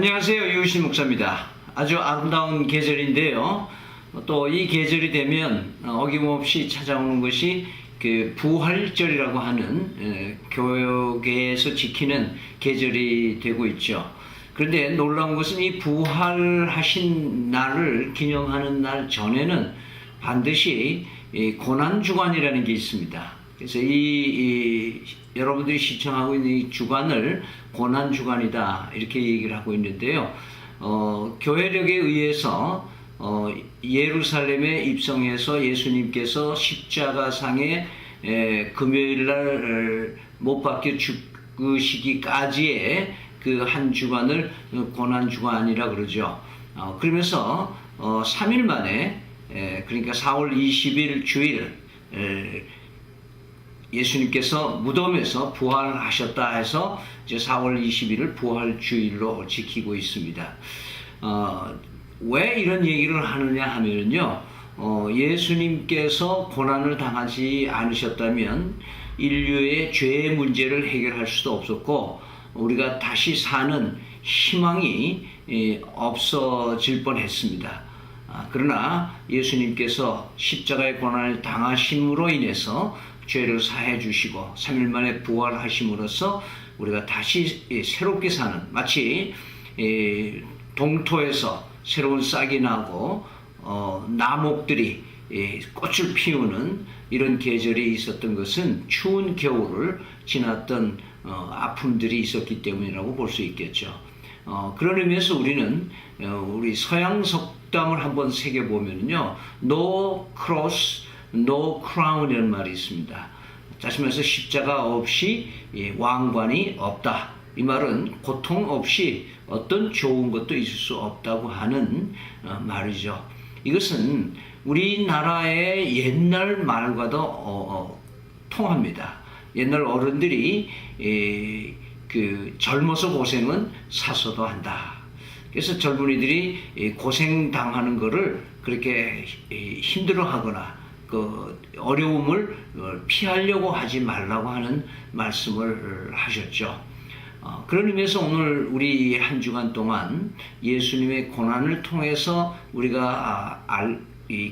안녕하세요. 유우신 목사입니다. 아주 아름다운 계절인데요. 또 이 계절이 되면 어김없이 찾아오는 것이 그 부활절이라고 하는 교회에서 지키는 계절이 되고 있죠. 그런데 놀라운 것은 이 부활하신 날을 기념하는 날 전에는 반드시 고난주간이라는 게 있습니다. 그래서 여러분들이 시청하고 있는 이 주간을 고난주간이다 이렇게 얘기를 하고 있는데요. 교회력에 의해서 예루살렘에 입성해서 예수님께서 십자가상에 금요일날 못 박혀 죽으시기까지의 그 한 주간을 고난주간이라 그러죠. 그러면서 3일 만에 그러니까 4월 20일 주일 예수님께서 무덤에서 부활하셨다 해서 이제 4월 20일을 부활주일로 지키고 있습니다. 왜 이런 얘기를 하느냐 하면요, 예수님께서 고난을 당하지 않으셨다면 인류의 죄의 문제를 해결할 수도 없었고 우리가 다시 사는 희망이 없어질 뻔했습니다. 그러나 예수님께서 십자가의 고난을 당하심으로 인해서 죄를 사해 주시고 3일 만에 부활하심으로써 우리가 다시 새롭게 사는, 마치 동토에서 새로운 싹이 나고 나목들이 꽃을 피우는 이런 계절이 있었던 것은 추운 겨울을 지났던 아픔들이 있었기 때문이라고 볼 수 있겠죠. 그런 의미에서 우리는 우리 서양 속담을 한번 새겨보면요, No cross, no crown이라는 말이 있습니다. 다시 말해서 십자가 없이 왕관이 없다. 이 말은 고통 없이 어떤 좋은 것도 있을 수 없다고 하는 말이죠. 이것은 우리나라의 옛날 말과도 통합니다. 옛날 어른들이 그 젊어서 고생은 사서도 한다. 그래서 젊은이들이 고생 당하는 것을 그렇게 힘들어하거나 그 어려움을 피하려고 하지 말라고 하는 말씀을 하셨죠. 그런 의미에서 오늘 우리 한 주간 동안 예수님의 고난을 통해서 우리가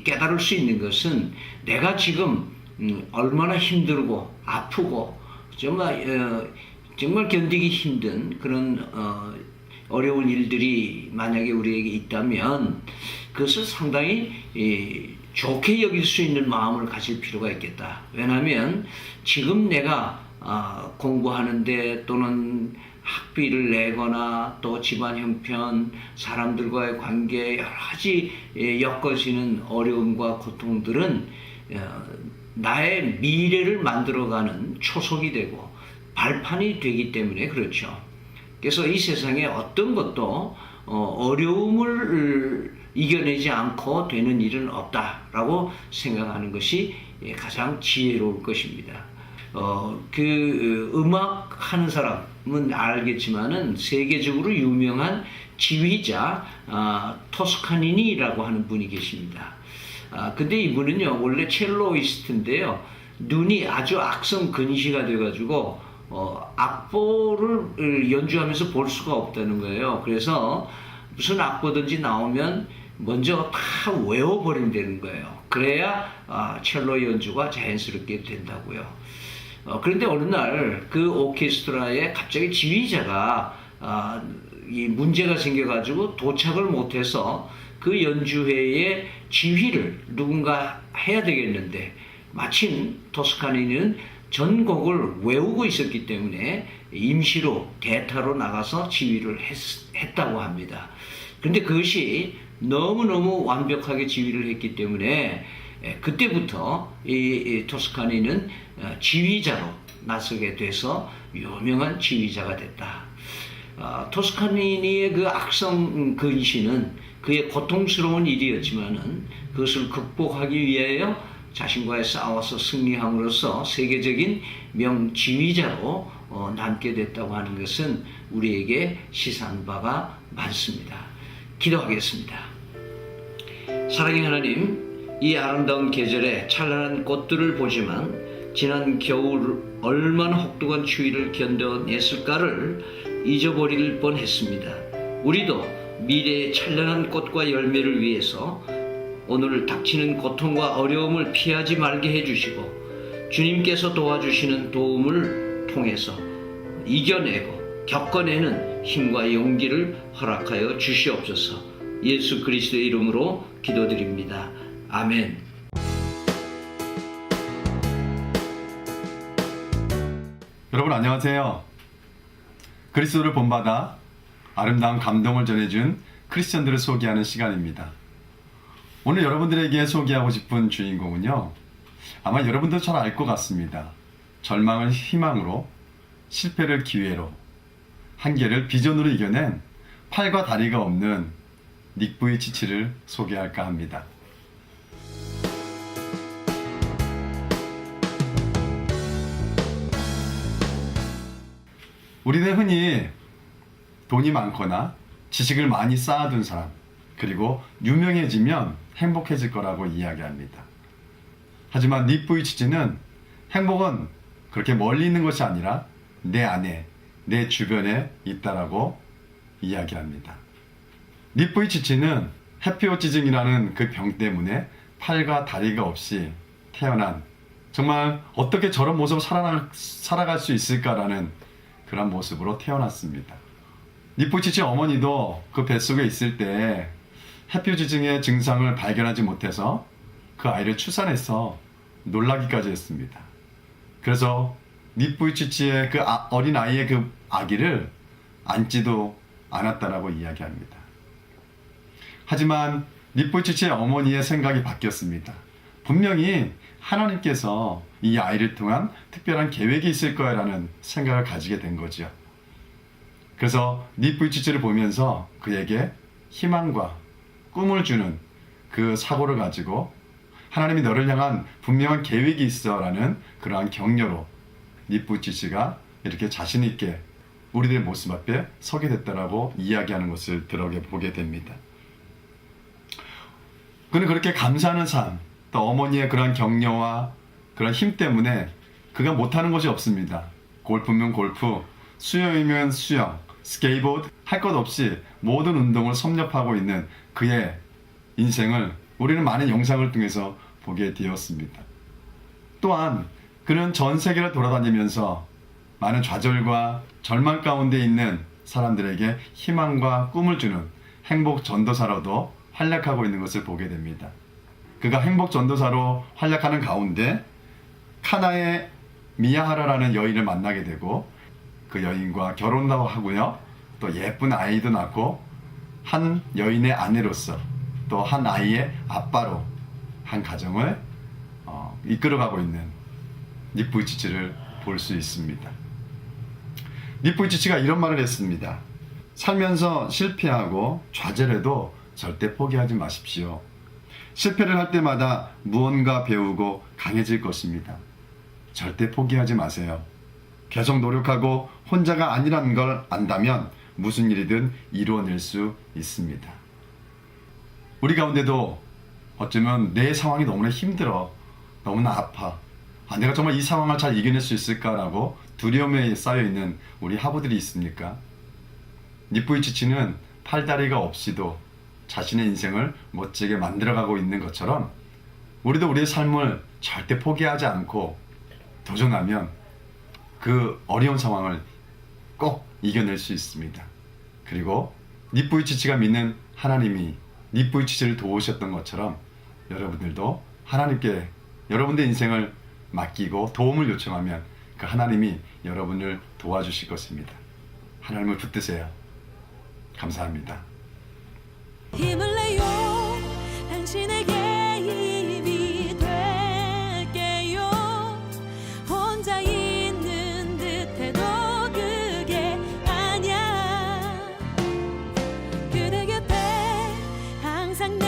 깨달을 수 있는 것은 내가 지금 얼마나 힘들고 아프고 정말 견디기 힘든 그런 어려운 일들이 만약에 우리에게 있다면 그것을 상당히 좋게 여길 수 있는 마음을 가질 필요가 있겠다. 왜냐하면 지금 내가 공부하는데 또는 학비를 내거나 또 집안 형편, 사람들과의 관계 여러 가지 엮어지는 어려움과 고통들은 나의 미래를 만들어가는 초석이 되고 발판이 되기 때문에 그렇죠. 그래서 이 세상에 어떤 것도 어려움을 이겨내지 않고 되는 일은 없다라고 생각하는 것이 가장 지혜로울 것입니다. 음악 하는 사람은 알겠지만은 세계적으로 유명한 지휘자 토스카니니라고 하는 분이 계십니다. 근데 이분은요 원래 첼로이스트인데요, 눈이 아주 악성 근시가 돼가지고 악보를 연주하면서 볼 수가 없다는 거예요. 그래서 무슨 악보든지 나오면 먼저 다 외워버린다는 거예요. 그래야 첼로 연주가 자연스럽게 된다고요. 그런데 어느 날 그 오케스트라에 갑자기 지휘자가 이 문제가 생겨가지고 도착을 못해서 그 연주회의 지휘를 누군가 해야 되겠는데 마침 토스카니는 전곡을 외우고 있었기 때문에 임시로 대타로 나가서 지휘를 했다고 합니다. 그런데 그것이 너무너무 완벽하게 지휘를 했기 때문에 그때부터 이 토스카니는 지휘자로 나서게 돼서 유명한 지휘자가 됐다. 토스카니니의 그 악성 근시는 그의 고통스러운 일이었지만은 그것을 극복하기 위하여 자신과의 싸워서 승리함으로써 세계적인 명지휘자로 남게 됐다고 하는 것은 우리에게 시사한 바가 많습니다. 기도하겠습니다. 사랑의 하나님, 이 아름다운 계절에 찬란한 꽃들을 보지만 지난 겨울 얼마나 혹독한 추위를 견뎌냈을까를 잊어버릴 뻔했습니다. 우리도 미래의 찬란한 꽃과 열매를 위해서 오늘 닥치는 고통과 어려움을 피하지 말게 해주시고 주님께서 도와주시는 도움을 통해서 이겨내고 겪어내는 힘과 용기를 허락하여 주시옵소서. 예수 그리스도의 이름으로 기도드립니다. 아멘. 여러분 안녕하세요. 그리스도를 본받아 아름다운 감동을 전해준 크리스천들을 소개하는 시간입니다. 오늘 여러분들에게 소개하고 싶은 주인공은요, 아마 여러분도 잘 알 것 같습니다. 절망을 희망으로, 실패를 기회로, 한계를 비전으로 이겨낸 팔과 다리가 없는 닉 부이치치를 소개할까 합니다. 우리는 흔히 돈이 많거나 지식을 많이 쌓아둔 사람, 그리고 유명해지면 행복해질 거라고 이야기합니다. 하지만 닉 부이치치는 행복은 그렇게 멀리 있는 것이 아니라 내 안에, 내 주변에 있다라고 이야기합니다. 닉 부이치치는 해피오티즘이라는 그 병 때문에 팔과 다리가 없이 태어난, 정말 어떻게 저런 모습으로 살아갈 수 있을까라는 그런 모습으로 태어났습니다. 닉 부이치치 어머니도 그 뱃속에 있을 때 해피오티즘의 증상을 발견하지 못해서 그 아이를 출산해서 놀라기까지 했습니다. 그래서 닉 부이치치의 그 어린 아이의 그 아기를 안지도 않았다라고 이야기합니다. 하지만 닉 부이치치의 어머니의 생각이 바뀌었습니다. 분명히 하나님께서 이 아이를 통한 특별한 계획이 있을 거야라는 생각을 가지게 된 거죠. 그래서 닉 부이치치를 보면서 그에게 희망과 꿈을 주는 그 사고를 가지고 하나님이 너를 향한 분명한 계획이 있어라는 그러한 격려로 닉 부이치치가 이렇게 자신 있게 우리들의 모습 앞에 서게 됐다라고 이야기하는 것을 들어보게 됩니다. 그는 그렇게 감사하는 삶, 또 어머니의 그런 격려와 그런 힘 때문에 그가 못하는 것이 없습니다. 골프면 골프, 수영이면 수영, 스케이트보드 할 것 없이 모든 운동을 섭렵하고 있는 그의 인생을 우리는 많은 영상을 통해서 보게 되었습니다. 또한 그는 전 세계를 돌아다니면서 많은 좌절과 절망 가운데 있는 사람들에게 희망과 꿈을 주는 행복 전도사로도 활약하고 있는 것을 보게 됩니다. 그가 행복 전도사로 활약하는 가운데 카나의 미야하라라는 여인을 만나게 되고 그 여인과 결혼도 하고요. 또 예쁜 아이도 낳고 한 여인의 아내로서 또 한 아이의 아빠로 한 가정을 이끌어가고 있는 닉 부이치치를 볼 수 있습니다. 닉 부이치치가 이런 말을 했습니다. 살면서 실패하고 좌절해도 절대 포기하지 마십시오. 실패를 할 때마다 무언가 배우고 강해질 것입니다. 절대 포기하지 마세요. 계속 노력하고 혼자가 아니라는 걸 안다면 무슨 일이든 이루어낼 수 있습니다. 우리 가운데도 어쩌면 내 상황이 너무나 힘들어, 너무나 아파, 내가 정말 이 상황을 잘 이겨낼 수 있을까라고 두려움에 쌓여있는 우리 하부들이 있습니까? 닉 부이치치는 팔다리가 없이도 자신의 인생을 멋지게 만들어가고 있는 것처럼 우리도 우리의 삶을 절대 포기하지 않고 도전하면 그 어려운 상황을 꼭 이겨낼 수 있습니다. 그리고 닉 부이치치가 믿는 하나님이 닉 부이치치를 도우셨던 것처럼 여러분들도 하나님께 여러분의 인생을 맡기고 도움을 요청하면 그 하나님이 여러분을 도와주실 것입니다. 하나님을 붙드세요. 감사합니다. 힘을 내요. 당신에게 힘이 될게요. 혼자 있는 듯해도 그게 아냐. 그대 곁에 항상